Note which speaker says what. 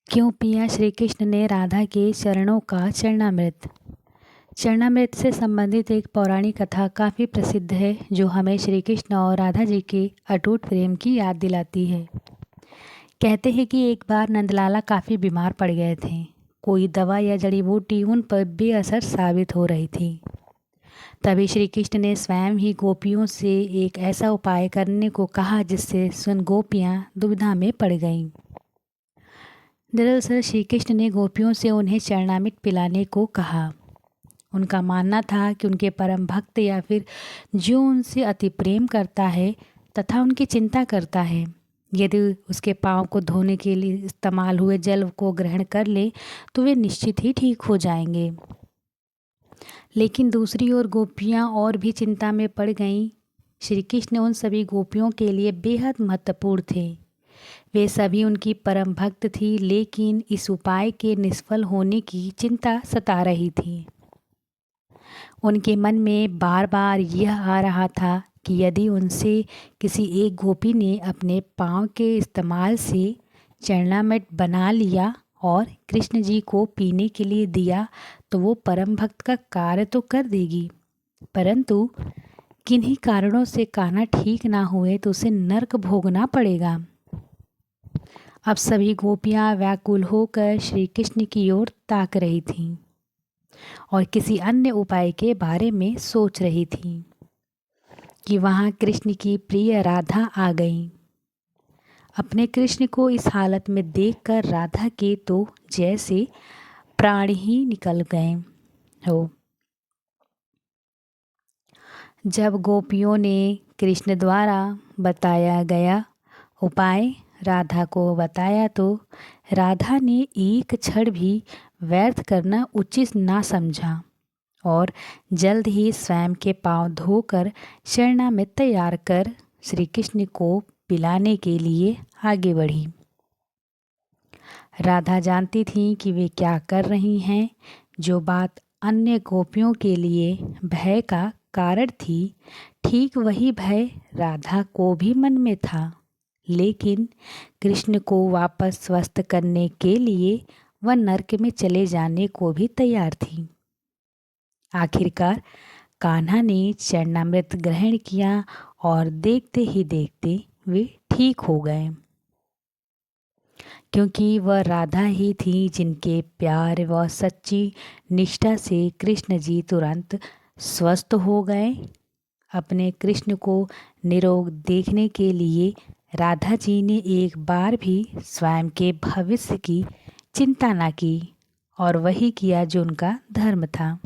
Speaker 1: क्यों पिया श्री कृष्ण ने राधा के चरणों का चरणामृत। चरणामृत से संबंधित एक पौराणिक कथा काफ़ी प्रसिद्ध है जो हमें श्री कृष्ण और राधा जी के अटूट प्रेम की याद दिलाती है। कहते हैं कि एक बार नंदलाला काफ़ी बीमार पड़ गए थे। कोई दवा या जड़ी बूटी उन पर बेअसर साबित हो रही थी। तभी श्री कृष्ण ने स्वयं ही गोपियों से एक ऐसा उपाय करने को कहा जिससे सुन गोपियाँ दुविधा में पड़ गईं। दरअसल श्री कृष्ण ने गोपियों से उन्हें चरणामृत पिलाने को कहा। उनका मानना था कि उनके परम भक्त या फिर जो उनसे अति प्रेम करता है तथा उनकी चिंता करता है, यदि उसके पाँव को धोने के लिए इस्तेमाल हुए जल को ग्रहण कर ले तो वे निश्चित ही ठीक हो जाएंगे। लेकिन दूसरी ओर गोपियाँ और भी चिंता में पड़ गईं। श्री कृष्ण उन सभी गोपियों के लिए बेहद महत्वपूर्ण थे। वे सभी उनकी परम भक्त थी, लेकिन इस उपाय के निष्फल होने की चिंता सता रही थी। उनके मन में बार बार यह आ रहा था कि यदि उनसे किसी एक गोपी ने अपने पाँव के इस्तेमाल से चरणामृत बना लिया और कृष्ण जी को पीने के लिए दिया तो वो परम भक्त का कार्य तो कर देगी, परंतु किन्हीं कारणों से कान्हा ठीक ना हुए तो उसे नर्क भोगना पड़ेगा। अब सभी गोपियाँ व्याकुल होकर श्री कृष्ण की ओर ताक रही थीं और किसी अन्य उपाय के बारे में सोच रही थीं कि वहाँ कृष्ण की प्रिय राधा आ गई। अपने कृष्ण को इस हालत में देखकर राधा के तो जैसे प्राण ही निकल गए हो। जब गोपियों ने कृष्ण द्वारा बताया गया उपाय राधा को बताया तो राधा ने एक क्षण भी व्यर्थ करना उचित ना समझा और जल्द ही स्वयं के पांव धोकर चरणामृत तैयार कर श्री कृष्ण को पिलाने के लिए आगे बढ़ी। राधा जानती थी कि वे क्या कर रही हैं। जो बात अन्य गोपियों के लिए भय का कारण थी, ठीक वही भय राधा को भी मन में था, लेकिन कृष्ण को वापस स्वस्थ करने के लिए वह नरक में चले जाने को भी तैयार थी। आखिरकार कान्हा ने चरणामृत ग्रहण किया और देखते ही देखते वे ठीक हो गए, क्योंकि वह राधा ही थी जिनके प्यार व सच्ची निष्ठा से कृष्ण जी तुरंत स्वस्थ हो गए। अपने कृष्ण को निरोग देखने के लिए राधा जी ने एक बार भी स्वयं के भविष्य की चिंता न की और वही किया जो उनका धर्म था।